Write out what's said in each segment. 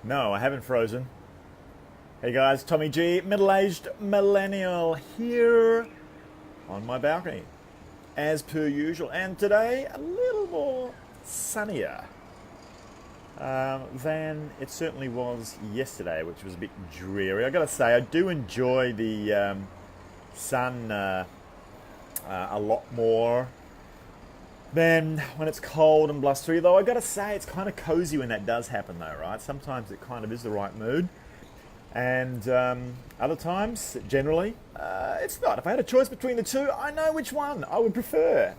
No, I haven't frozen. Hey guys, Tommy G, middle-aged millennial here on my balcony, as per usual. And today, a little more sunnier than it certainly was yesterday, which was a bit dreary. I gotta say, I do enjoy the sun a lot more than when it's cold and blustery. Though I gotta say, it's kind of cozy when that does happen, though, right? Sometimes it kind of is the right mood. And other times, generally, it's not. If I had a choice between the two, I know which one I would prefer.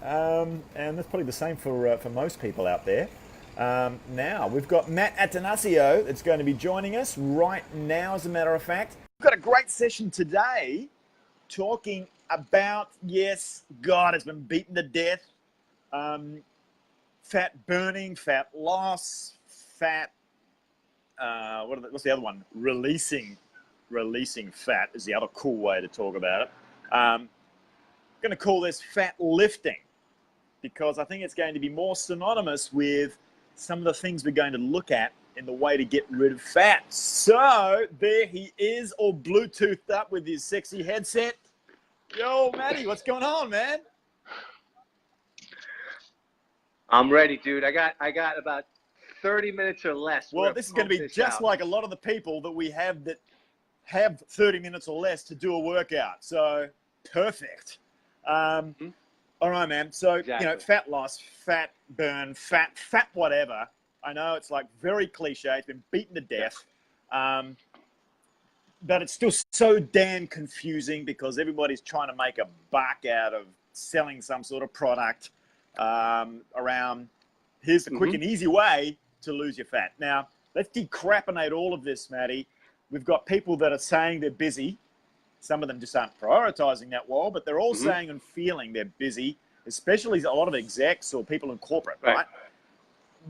And that's probably the same for most people out there. Now, we've got Matt Atanasio that's going to be joining us right now, as a matter of fact. We've got a great session today talking about, yes, God has been beaten to death. Fat burning, fat loss, fat what's the other one? Releasing fat is the other cool way to talk about it. I'm going to call this fat lifting because I think it's going to be more synonymous with some of the things we're going to look at in the way to get rid of fat. So there he is, all Bluetoothed up with his sexy headset. Yo, Matty, what's going on, man? I'm ready, dude. I got about 30 minutes or less. Well, this is going to be just like a lot of the people that we have that have 30 minutes or less to do a workout. So perfect. All right, man. So, exactly. You know, fat loss, fat burn, fat whatever. I know it's like very cliche. It's been beaten to death. But it's still so damn confusing because everybody's trying to make a buck out of selling some sort of product around here's the quick and easy way to lose your fat. Now, let's decrapinate all of this, Matty. We've got people that are saying they're busy. Some of them just aren't prioritizing that well, but they're all saying and feeling they're busy, especially a lot of execs or people in corporate, right?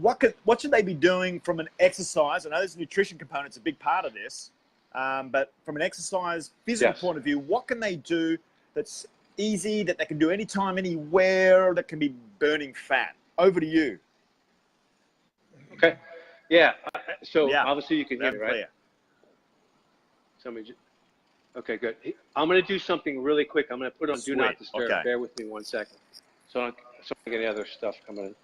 What should they be doing from an exercise? I know there's a nutrition component's a big part of this, but from an exercise, physical point of view, what can they do that's easy, that they can do anytime, anywhere, that can be burning fat? Over to you. Okay. Yeah. So obviously you can hear me, right? Clear. Somebody. Okay, good. I'm going to do something really quick. I'm going to put on Do Not Disturb. Okay. Bear with me 1 second. So I don't get any other stuff coming in.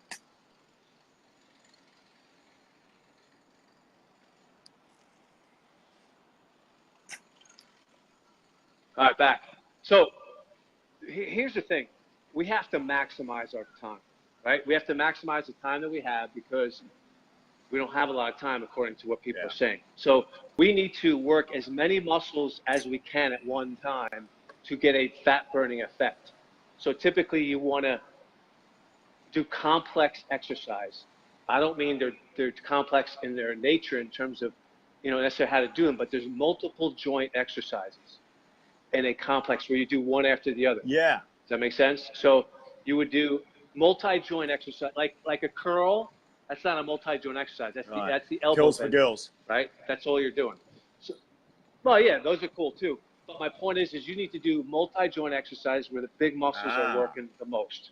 All right, back. So here's the thing. We have to maximize our time, right? We have to maximize the time that we have because we don't have a lot of time according to what people are saying. So we need to work as many muscles as we can at one time to get a fat burning effect. So typically you want to do complex exercise. I don't mean they're complex in their nature in terms of, necessarily how to do them, but there's multiple joint exercises in a complex where you do one after the other. Yeah. Does that make sense? So you would do multi-joint exercise, like a curl. That's not a multi-joint exercise. That's the elbow Curls bend, for girls. right? That's all you're doing. So, well, yeah, those are cool too. But my point is you need to do multi-joint exercise where the big muscles are working the most.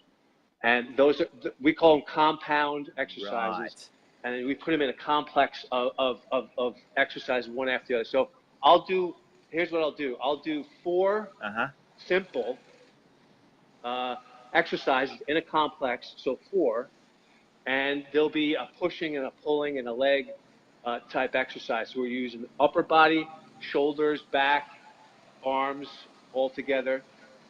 And those are, we call them compound exercises. Right. And then we put them in a complex of exercise one after the other. So here's what I'll do. I'll do 4 simple exercises in a complex, so 4. And there'll be a pushing and a pulling and a leg type exercise. So we're using upper body, shoulders, back, arms all together.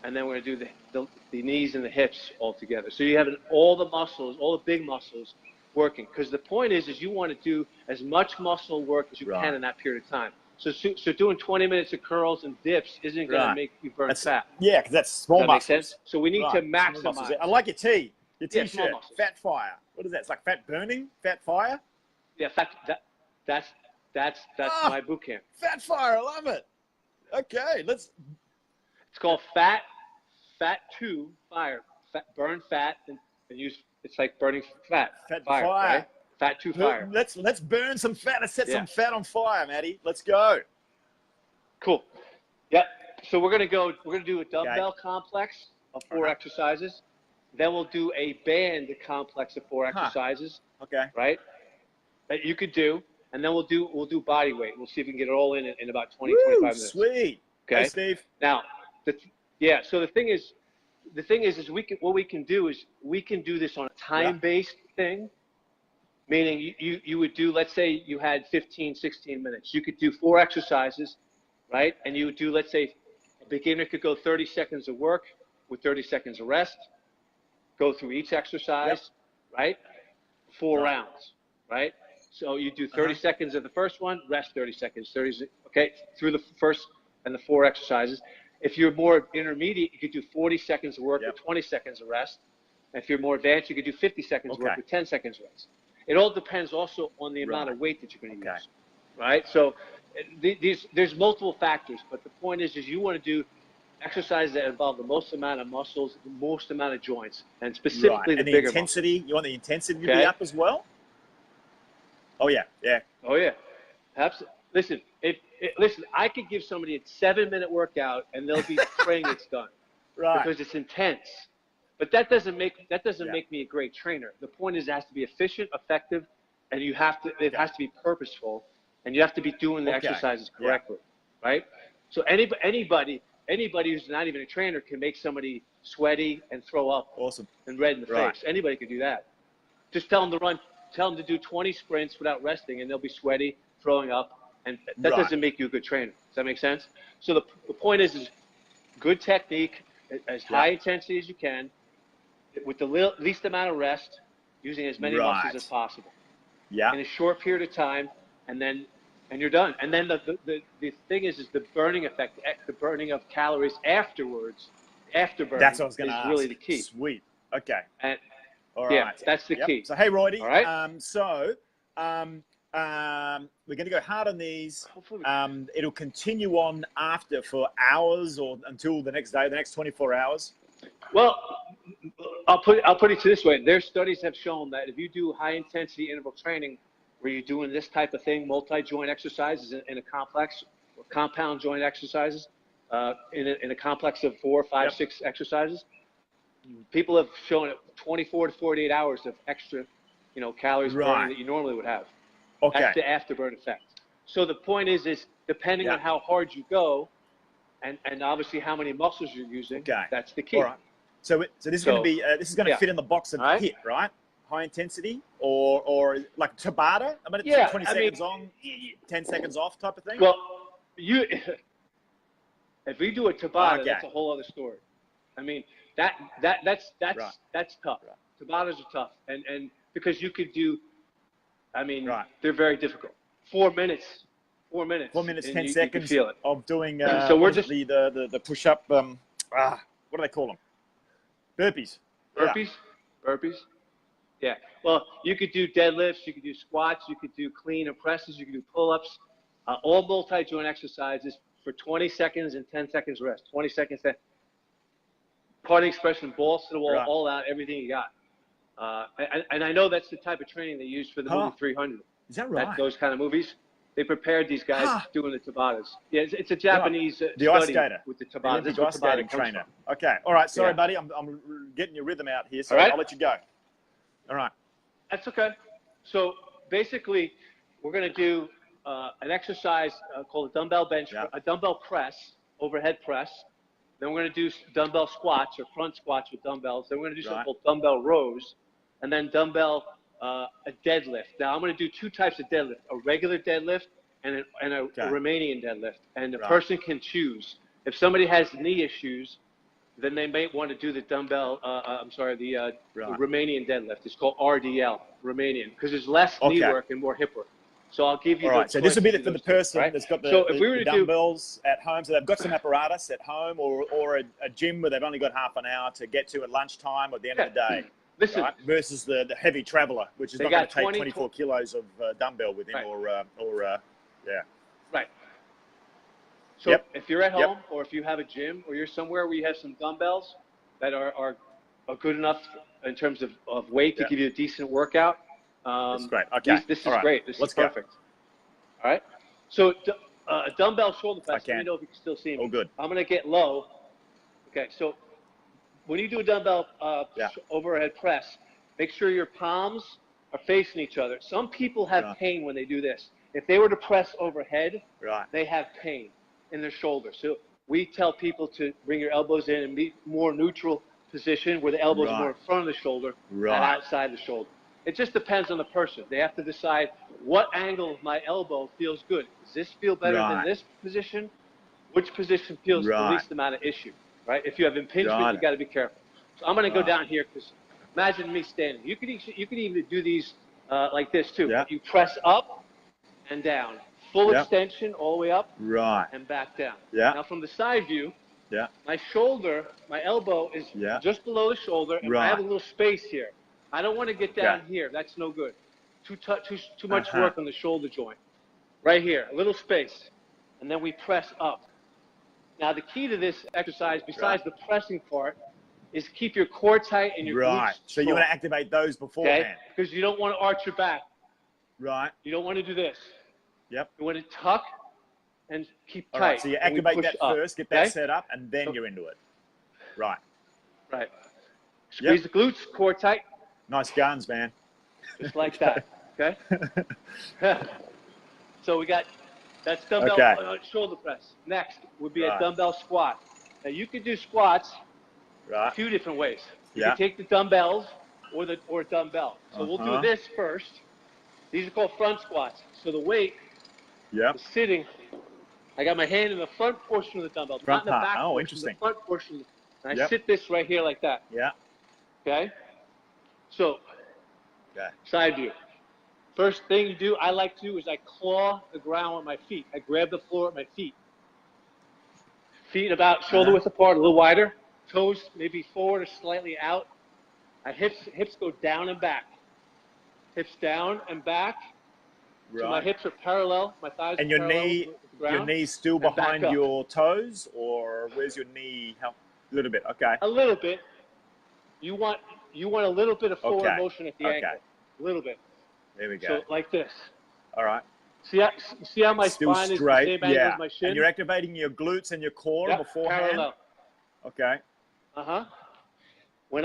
And then we're going to do the knees and the hips all together. So you have all the muscles, all the big muscles working. Because the point is you want to do as much muscle work as you can in that period of time. So doing 20 minutes of curls and dips isn't going to make you burn fat. Yeah, because that's small muscles. Does that make sense? So we need to maximize. I like your tee. Your t-shirt, muscles. Fat Fire. What is that? It's like fat burning, fat fire. Yeah, that's my boot camp. Fat Fire, I love it. Okay, It's called Fat 2 Fire. Burn fat and use. It's like burning fat. Fat fire. Right? Fat 2 Fire. Let's burn some fat. Let's set some fat on fire, Matty. Let's go. Cool. Yep. So we're gonna do a dumbbell complex of 4 exercises. Then we'll do a band complex of 4 exercises. Okay. Right? That you could do. and then we'll do body weight. We'll see if we can get it all in about 20, Woo, 25 minutes. Sweet. Okay, Hey, Steve. Now, so the thing is what we can do is we can do this on a time-based thing, meaning you would do, let's say you had 15, 16 minutes. You could do 4 exercises, right? And you would do, let's say, a beginner could go 30 seconds of work with 30 seconds of rest, go through each exercise, right? 4 rounds, right? So you do 30 seconds of the first one, rest 30 seconds, okay, through the first and the 4 exercises. If you're more intermediate, you could do 40 seconds of work with 20 seconds of rest. And if you're more advanced, you could do 50 seconds of work with 10 seconds rest. It all depends also on the amount of weight that you're going to use, right? So there's multiple factors, but the point is you want to do exercises that involve the most amount of muscles, the most amount of joints, and specifically the bigger intensity. muscles. You want the intensity to be up as well? Oh yeah. Absolutely. Listen, I could give somebody a 7-minute workout and they'll be praying it's done, because it's intense. But that doesn't make me a great trainer. The point is it has to be efficient, effective, and it has to be purposeful, and you have to be doing the exercises correctly, right? So anybody who's not even a trainer can make somebody sweaty and throw up and red in the face. Anybody can do that. Just tell them to run. Tell them to do 20 sprints without resting, and they'll be sweaty, throwing up, and that doesn't make you a good trainer. Does that make sense? So the point is good technique, as high intensity as you can, with the least amount of rest, using as many muscles as possible. In a short period of time, and you're done. And then the thing is the burning effect, the burning of calories afterwards, after burning. That's what I was going to ask. Really the key. Sweet. Okay. And all right. That's the key. So hey, Roydie. All right. We're going to go hard on these. It'll continue on after for hours or until the next day, the next 24 hours. Well, I'll put it this way. Their studies have shown that if you do high intensity interval training, where you're doing this type of thing, multi-joint exercises in a complex, or compound joint exercises, in a complex of 4, 5, 6 exercises, people have shown it 24 to 48 hours of extra, calories burning that you normally would have. That's the afterburn effect. So the point is depending on how hard you go, and obviously how many muscles you're using, that's the key. All right. So this is going to be this is going to fit in the box of HIIT, right? High intensity or like Tabata? I mean, it's 20 seconds on, 10 seconds off type of thing. Well, if we do a Tabata, that's a whole other story. I mean, that's tough. Tabatas are tough, and because you could do, they're very difficult. 4 minutes. 4 minutes. 4 minutes, 10 you seconds feel it. of doing. So we're just the push up. What do they call them? Burpees. Burpees. Yeah. Well, you could do deadlifts, you could do squats, you could do clean and presses, you could do pull-ups, all multi-joint exercises for 20 seconds and 10 seconds rest. 20 seconds. Pardon the expression, balls to the wall, all out, everything you got. And I know that's the type of training they use for the movie 300. Is that right? Those kind of movies. They prepared these guys doing the Tabatas. Yeah, it's a Japanese the ice skater with the Tabatas. The ice skating trainer. Okay. All right. Sorry, buddy. I'm getting your rhythm out here, so I'll let you go. All right. That's okay. So basically, we're going to do an exercise called a dumbbell bench, a dumbbell press, overhead press. Then we're going to do dumbbell squats or front squats with dumbbells. Then we're going to do something called dumbbell rows, and then dumbbell a deadlift. Now I'm going to do 2 types of deadlift: a regular deadlift and a Romanian deadlift. And the person can choose. If somebody has knee issues, then they may want to do the dumbbell. The Romanian deadlift. It's called RDL, Romanian, because there's less knee work and more hip work. So I'll give you. So this will be for the person that's got the dumbbells at home. So they've got some apparatus at home, or a gym where they've only got half an hour to get to at lunchline or at the end of the day. Listen, versus the heavy traveler, which is not going to take 24 kilos of dumbbell with him, Right. So if you're at home, or if you have a gym, or you're somewhere where you have some dumbbells that are good enough in terms of weight to give you a decent workout, that's great. Okay, this is great. This is perfect. All right. So a dumbbell shoulder press. Let me know if you can still see me. Oh, good. I'm going to get low. Okay. So when you do a dumbbell overhead press, make sure your palms are facing each other. Some people have pain when they do this. if they were to press overhead, Right. they have pain in their shoulder. So we tell people to bring your elbows in and be more neutral position where the elbows are more in front of the shoulder, not outside the shoulder. It just depends on the person. They have to decide what angle of my elbow feels good. Does this feel better than this position? Which position feels the least amount of issue, right? If you have impingement, you got to be careful. So I'm going to go down here because imagine me standing. You could even do these like this too. Yeah. You press up and down, full extension all the way up and back down. Yeah. Now from the side view, Yeah. my shoulder, my elbow is just below the shoulder, and I have a little space here. I don't want to get down here. That's no good. Too much work on the shoulder joint. Right here, a little space, and then we press up. Now the key to this exercise, besides the pressing part, is keep your core tight and your glutes So strong. you want to activate those beforehand. Because you don't want to arch your back. Right. You don't want to do this. Yep. You want to tuck and keep tight. All right, so you activate that up, first, get that set up, and then you're into it. Right. Right. Squeeze the glutes, core tight. Nice guns, man. Just like that. Okay? So we got, that's dumbbell shoulder press. Next would be a dumbbell squat. Now you could do squats a few different ways. You can take the dumbbells or a dumbbell. So we'll do this first. These are called front squats. So the weight is sitting. I got my hand in the front portion of the dumbbell, not in the back portion, interesting. the front portion. And I sit this right here like that. Yeah. Okay? So, side view. First thing you do, I like to do, is I claw the ground with my feet. I grab the floor with my feet. Feet about shoulder width apart, a little wider. Toes maybe forward or slightly out. My hips go down and back. Hips down and back. So my hips are parallel. My thighs and are parallel with the ground. Your knee's still behind your toes, or where's your knee? A little bit. Okay. A little bit. You want a little bit of forward motion at the ankle. A little bit. There we go. So like this. All right. See how my still spine straight. is the same angle as my shin? And you're activating your glutes and your core beforehand. Parallel. Okay. When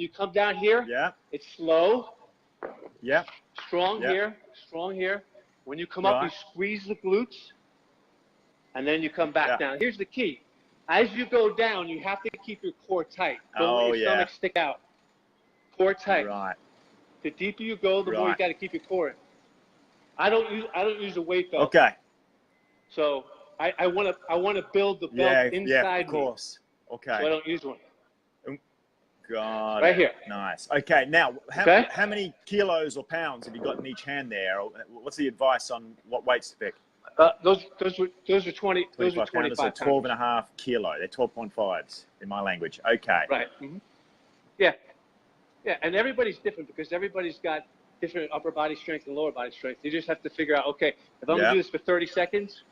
you come down here, it's slow. Yeah. Strong here, strong here. When you come up, you squeeze the glutes, and then you come back down. Here's the key. As you go down, you have to keep your core tight. Don't let your stomach stick out. Core tight. Right. The deeper you go, the more you got to keep your core in. I don't use a weight belt. Okay. So I want to build the belt inside me. Of course. Okay. So I don't use one. Got right here. Nice. Okay. Now, how many kilos or pounds have you got in each hand there? Or what's the advice on what weights to pick? Those are 20. Those are 25 so 12.5 kilo. They're 12.5s in my language. Okay. Right. Yeah. Yeah. And everybody's different because everybody's got different upper body strength and lower body strength. You just have to figure out, okay, if I'm going to do this for 30 seconds,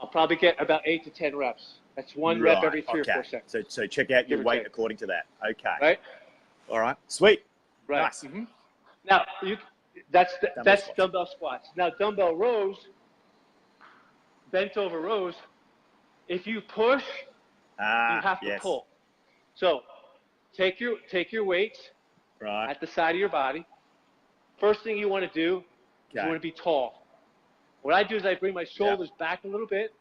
I'll probably get about 8 to 10 reps. That's one rep every 3 or 4 seconds. So check out your weight according to that. Okay. Right. All right. Sweet. Right. Nice. Now that's dumbbell squats. Now dumbbell rows, bent over rows. If you push, you have to pull. So take your weights at the side of your body. First thing you want to do is you want to be tall. What I do is I bring my shoulders back a little bit,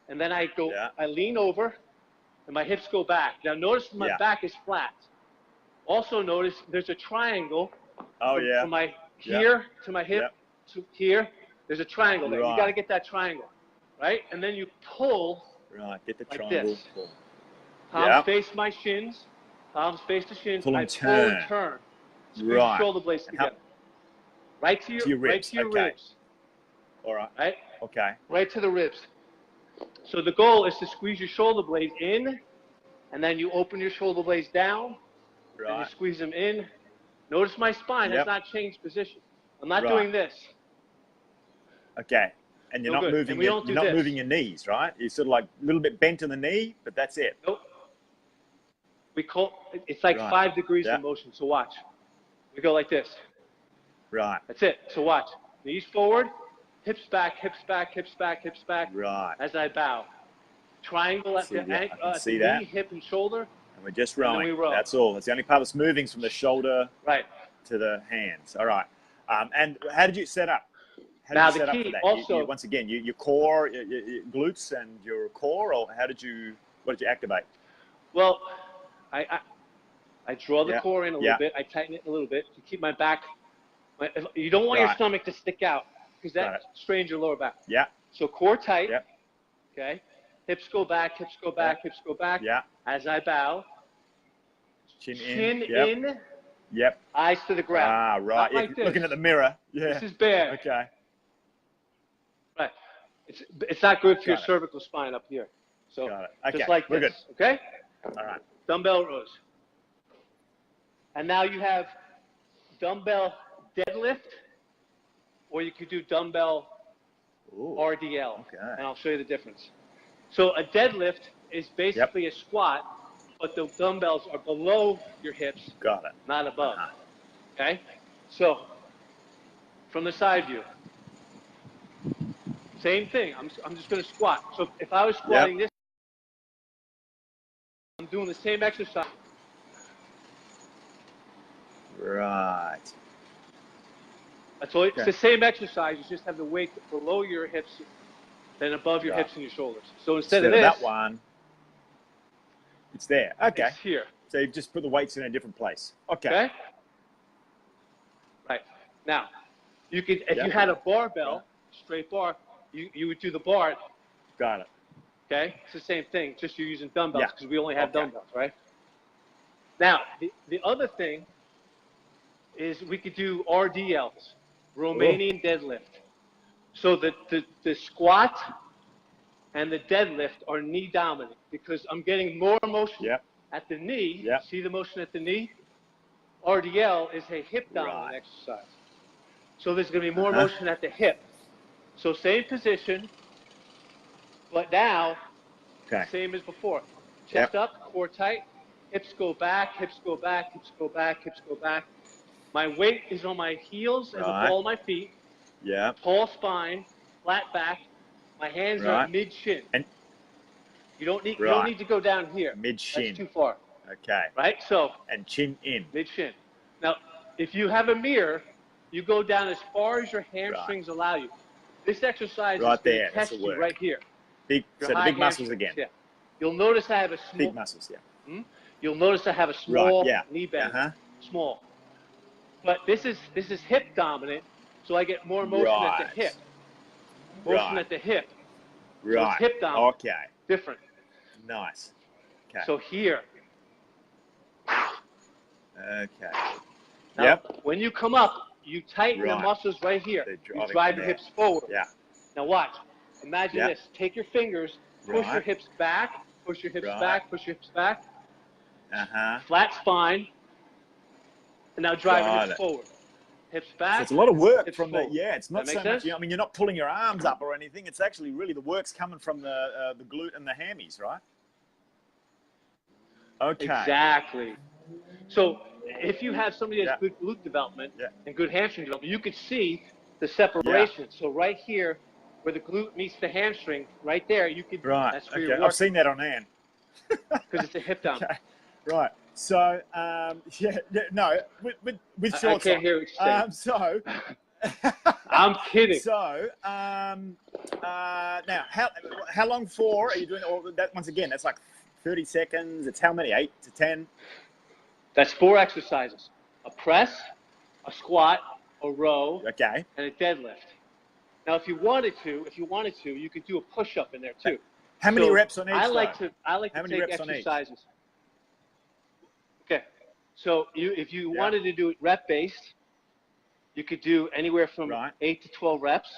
and then I go, I lean over, and my hips go back. Now notice my back is flat. Also notice there's a triangle from my here to my hip to here. There's a triangle there. You got to get that triangle, right? And then you pull. Right. Get the like triangle. This. Palms face my shins. Palms face the shins. Pull and turn. Squeeze your shoulder blades together. Right to your ribs. Right to your ribs. All right. Right? Okay. Right to the ribs. So the goal is to squeeze your shoulder blades in, and then you open your shoulder blades down, and you squeeze them in. Notice my spine has not changed position. I'm not doing this. Okay. And you're not moving. You're not moving your knees, right? You're sort of like a little bit bent in the knee, but that's it. Nope. It's like 5 degrees of motion. So watch. We go like this. Right. That's it. So watch. Knees forward, hips back, hips back, hips back, hips back. Right. As I bow. Triangle at the knee, hip, and shoulder. And we're just rowing. That's all. That's the only part that's moving from the shoulder to the hands. All right. And how did you set up? How Now did you the set up for key that? also, Once again, your core, your glutes and your core, or what did you activate? well, I draw the Yeah. core in a little bit. I tighten it a little bit to keep my back. You don't want your Right. stomach to stick out because that strains your lower back. Yeah. So core tight. Yep. Okay. Hips go back, hips go back, hips go back. Yeah. As I bow. Chin in. Yep. Eyes to the ground. Ah, right. Not like this. Looking at the mirror. Yeah. This is bad. Okay. Right. It's not good for your cervical spine up here. So Got it. Okay. just like We're this. good. Okay? All right. Dumbbell rows. And now you have dumbbell deadlift, or you could do dumbbell RDL. Okay. And I'll show you the difference. So a deadlift is basically a squat, but the dumbbells are below your hips, Got it. not above. Okay? So from the side view, same thing. I'm just going to squat. So if I was squatting this, I'm doing the same exercise. Right. That's all. It's the same exercise. You just have the weight below your hips than above your hips and your shoulders. So instead of this, that one, it's there. Okay. It's here. So you've just put the weights in a different place. Okay. Right. Now, you could, if you had a barbell, straight bar, you would do the bar. Got it. Okay. It's the same thing. Just you're using dumbbells because we only have dumbbells, right? Now, the other thing is we could do RDLs, Romanian deadlift. So the squat and the deadlift are knee dominant because I'm getting more motion at the knee. See the motion at the knee? RDL is a hip dominant exercise. So there's going to be more motion at the hip. So same position, but now same as before. Chest up, core tight, hips go back, hips go back, hips go back, hips go back. My weight is on my heels and the ball of my feet. Tall spine, flat back. My hands are mid-shin. And you don't need to go down here. Mid-shin. That's too far. Okay. Right? So and chin in. Mid-shin. Now, if you have a mirror, you go down as far as your hamstrings allow you. This exercise is going to test you right here. So the big muscles again. Yeah. You'll notice I have a small big muscles. You'll notice I have a small knee bend. Small. But this is hip dominant, so I get more motion at the hip. Motion at the hip. So it's hip dominant. Okay. Different. Nice. Okay. So here. Okay. Now, when you come up, you tighten the muscles right here. You drive your hips forward. Now watch. Imagine this. Take your fingers, push your hips back, push your hips back, push your hips back. Flat spine. And now drive your hips forward. Hips back. So it's a lot of work hips from forward. it's not so much, I mean, you're not pulling your arms up or anything. It's actually really the work's coming from the glute and the hammies, right? Okay. Exactly. So if you have somebody that's good glute development and good hamstring development, you could see the separation. So right here, where the glute meets the hamstring, right there, you could. That's where you're working. I've seen that on Ann. Because it's a hip down. Right. So with shorts I can't hear what you're saying. I'm kidding. So now how long for are you doing all that? Once again, that's like 30 seconds. It's how many? 8 to 10. That's 4 exercises: a press, a squat, a row, and a deadlift. Now, if you wanted to, you could do a push-up in there too. How many reps on each? I like to take exercises. Okay, so if you wanted to do it rep-based, you could do anywhere from 8 to 12 reps.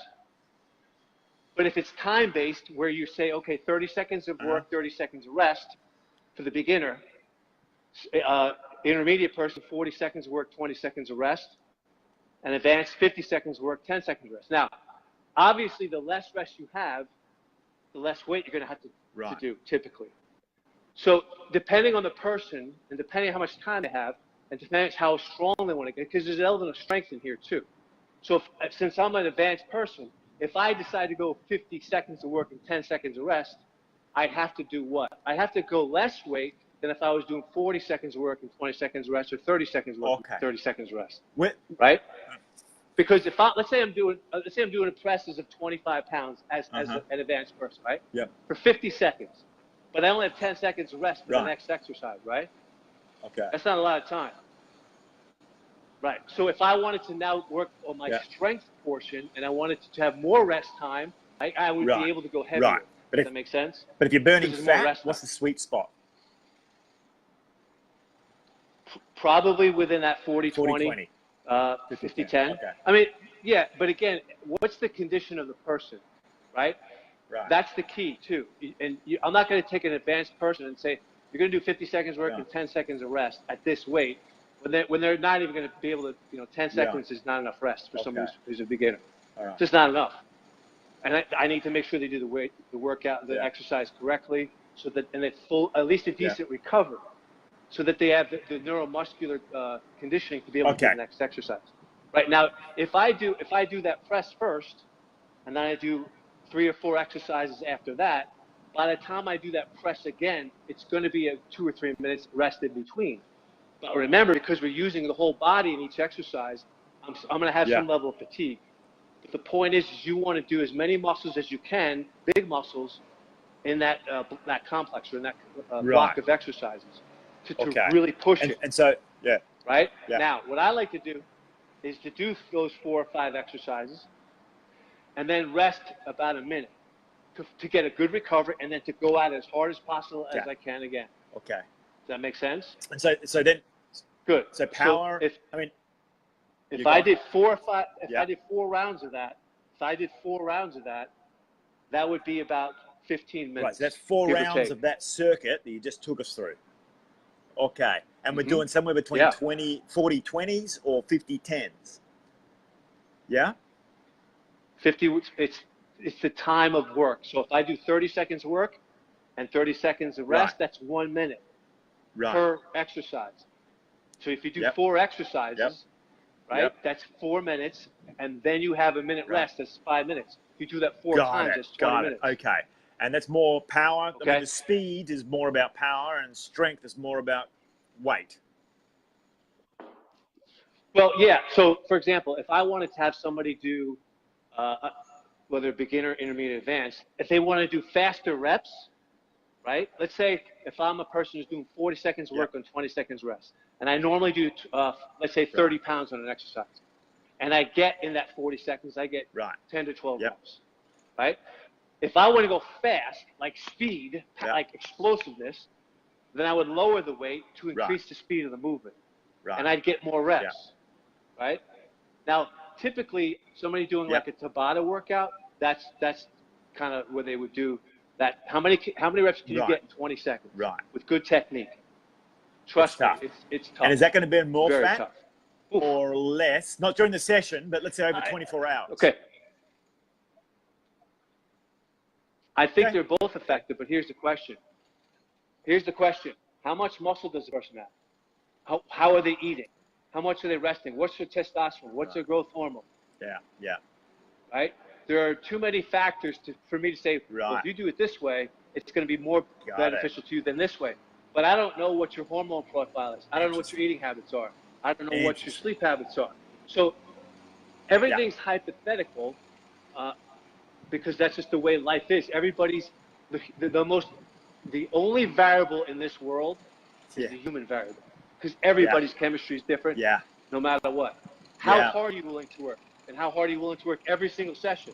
But if it's time-based, where you say, okay, 30 seconds of work, 30 seconds of rest for the beginner, intermediate person, 40 seconds of work, 20 seconds of rest, and advanced 50 seconds of work, 10 seconds of rest. Now, obviously, the less rest you have, the less weight you're going to have to do, typically. So depending on the person and depending on how much time they have and depending on how strong they want to get, because there's an element of strength in here too. So since I'm an advanced person, if I decide to go 50 seconds of work and 10 seconds of rest, I'd have to do what? I'd have to go less weight than if I was doing 40 seconds of work and 20 seconds of rest or 30 seconds of work and 30 seconds of rest. Right? Because let's say I'm doing a presses of 25 pounds as an advanced person, right? Yep. For 50 seconds, but I only have 10 seconds of rest for the next exercise, right? Okay. That's not a lot of time. Right. So if I wanted to now work on my strength portion and I wanted to have more rest time, I would be able to go heavier. Right. But Does that make sense? But if you're burning fat, what's the sweet spot? Probably within that 40-20, 50-10. Okay. I mean, yeah, but again, what's the condition of the person, right? Right. That's the key too. And I'm not going to take an advanced person and say you're going to do 50 seconds work and 10 seconds of rest at this weight when they're not even going to be able to. 10 seconds is not enough rest for somebody who's a beginner. All right. Just not enough. And I need to make sure they do the workout, the exercise correctly, so that they at least a decent recovery, so that they have the neuromuscular conditioning to be able to do the next exercise. Right now, if I do that press first, and then I do 3 or 4 exercises after that, by the time I do that press again, it's going to be a 2 or 3 minutes rest in between. But remember, because we're using the whole body in each exercise, I'm going to have some level of fatigue. But the point is you want to do as many muscles as you can, big muscles, in that complex or in that block of exercises to really push it. And so, right? Yeah. Now, what I like to do is to do those 4 or 5 exercises and then rest about a minute to get a good recovery and then to go out as hard as possible as I can again. Okay. Does that make sense? And so then, good. So power. So if I did 4 or 5, I did 4 rounds of that, that would be about 15 minutes. Right. So that's 4 rounds of that circuit that you just took us through. Okay. And we're doing somewhere between 40-20s or 50-10s. Yeah. 50. It's the time of work. So if I do 30 seconds of work and 30 seconds of rest, that's 1 minute per exercise. So if you do 4 exercises, that's 4 minutes, and then you have a minute rest. That's 5 minutes. If you do that 4 times, that's 20 minutes. Okay. And that's more power. Okay. I mean, the speed is more about power, and strength is more about weight. Well, yeah. So, for example, if I wanted to have somebody do, whether beginner, intermediate, advanced, if they want to do faster reps, right? Let's say if I'm a person who's doing 40 seconds work on 20 seconds rest, and I normally do, let's say 30 pounds on an exercise, and I get in that 40 seconds, I get 10 to 12 reps, right? If I want to go fast, like speed, like explosiveness, then I would lower the weight to increase the speed of the movement, and I'd get more reps, right? Now, typically, somebody doing like a Tabata workout, that's kind of where they would do that. How many reps can you get in 20 seconds? Right. With good technique. Trust me, it's tough. And is that going to burn more Very fat tough. or less? Not during the session, but let's say over 24 hours. Okay. I think they're both effective, but here's the question. How much muscle does the person have? How are they eating? How much are they resting? What's their testosterone? What's their growth hormone? Yeah. Right? There are too many factors for me to say, well, if you do it this way, it's going to be more beneficial to you than this way. But I don't know what your hormone profile is. I don't know what your eating habits are. I don't know what your sleep habits are. So everything's hypothetical because that's just the way life is. Everybody's the only variable in this world is the human variable. Because everybody's chemistry is different, no matter what. How hard are you willing to work? And how hard are you willing to work every single session,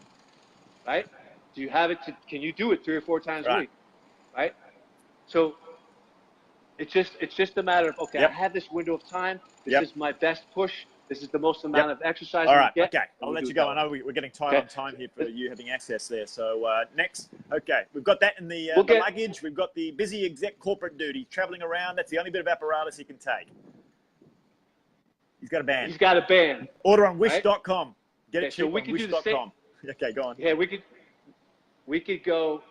right? Do you have it can you do it 3 or 4 times a week, right? So it's just a matter of, I have this window of time. This is my best push. This is the most amount of exercise All right, get. okay. I'll let you go. I know we're getting tight on time here for you having access there. So next, we've got that in the luggage. We've got the busy exec corporate duty traveling around. That's the only bit of apparatus he can take. He's got a band. Order on wish.com. Get it cheap on wish.com. Okay, go on. Yeah, we could go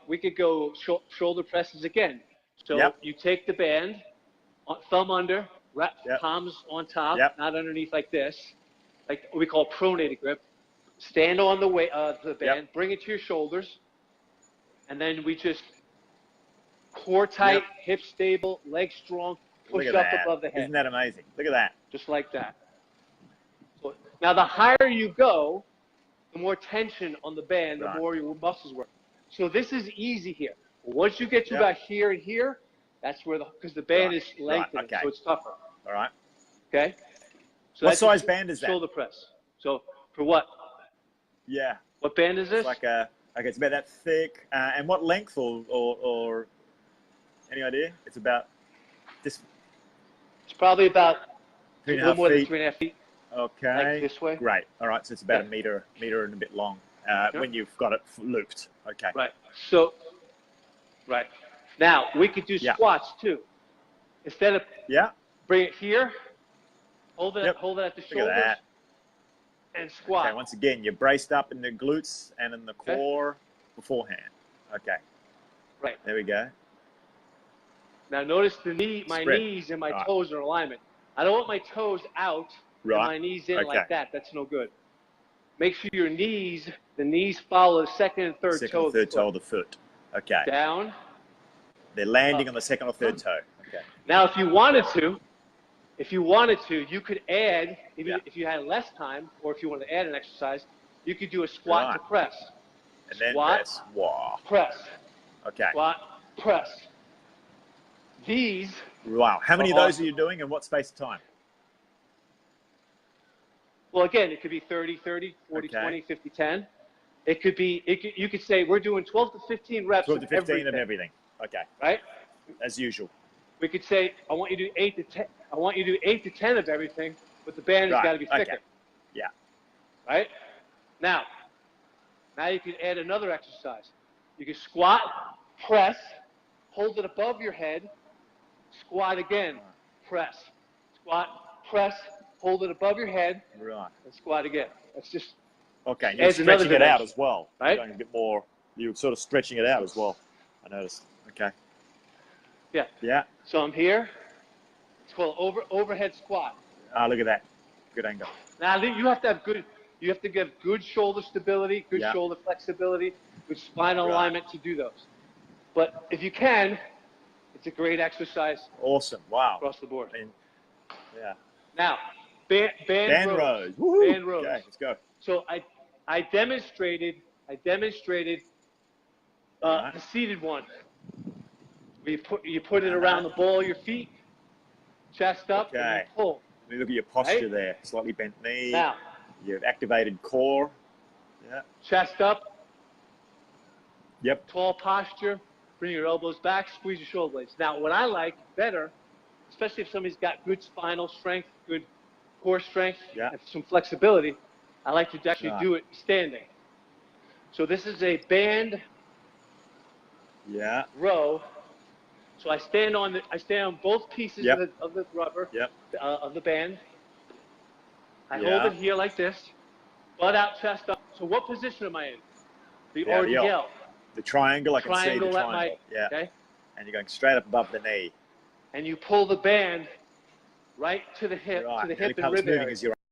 shoulder presses again. So you take the band, thumb under, palms on top, not underneath like this, like what we call pronated grip. Stand on the band, bring it to your shoulders, and then we just core tight, hip stable, leg strong, push up above the head. Isn't that amazing? Look at that. Just like that. So now the higher you go, the more tension on the band, the Right. more your muscles work. So this is easy here. Once you get to Yep. about here and here, that's where because the band Right. is lengthening, Okay. so it's tougher. All right. Okay. So What that's size just band is that? shoulder press. So for what? Yeah. What band is this? It's like okay, it's about that thick. And what length or any idea? It's about this It's probably about a 3.5 little more than feet. 3.5 feet. Okay. Like this way. Great. All right. So it's about Yeah. a meter and a bit long Sure. when you've got it looped. Okay. Right. So, right. Now, we could do Yeah. squats too. Instead of Yeah. bring it here, hold it, Yep. hold it at the Look at shoulders, that. and squat. Okay. Once again, you're braced up in the glutes and in the Okay. core beforehand. Okay. Right. There we go. Now, notice my Spread. knees and my Right. toes are in alignment. I don't want my toes out Right. and my knees in Okay. like that. That's no good. Make sure the knees follow the second and third Second toe or of the third toe of the foot. Okay. down. They're landing up. on the second or third toe. Okay. Now, if you wanted to, you could add, even Yeah. if you had less time, or if you wanted to add an exercise, you could do a squat to Right. press. And then Squat, press. Wow. press, Okay. squat, press. These, Wow. How many of are those awesome. are you doing, and what space of time? well, again, it could be 30, 30, 40, Okay. 20, 50, 10. It could be, you could say we're doing 12 to 15 reps 12 to 15 of of everything, everything. Okay. right? As usual. We could say, I want you to do 8 to 10. I want you to do 8 to 10 of everything, but the band has Right. got to be thicker. Okay. Yeah. Right? Now you can add another exercise. You can squat, press, hold it above your head, squat again, press. Squat, press, hold it above your head, Right. and squat again. That's just, Okay. You're adds another stretching it out dimension, as well. right? You're going a bit more. You're sort of stretching it out as well. I noticed. Okay. yeah. Yeah. So I'm here. It's called overhead squat. Ah, look at that. Good angle. Now you have to have good shoulder stability, good Yeah. shoulder flexibility, good spinal Right. alignment to do those. But if you can, it's a great exercise Awesome. Wow. across the board. And, yeah. Now, band rows. Woo-hoo. Band rows. Okay, let's go. So I demonstrated Right. the seated one. Where you put it Uh-huh. around the ball of your feet, chest up, and Okay. you pull. Let me look at your posture Right? there. Slightly bent knee. Now, You've activated core. Yeah. chest up, Yep. tall posture, bring your elbows back, squeeze your shoulder blades. Now, what I like better, especially if somebody's got good spinal strength, good core strength, Yeah. and some flexibility, I like to actually Right. do it standing. So this is a band Yeah. row. So I stand on both pieces Yep. of the rubber, Yep. of the band. I Yeah. hold it here like this, butt out, chest up. So what position am I in? The Yeah, the L. RDL. The triangle, I can see the Triangle at triangle. Yeah. okay? And you're going straight up above the knee. And you pull the band right to the hip, Right. to the The only hip and part that's rib moving area. is your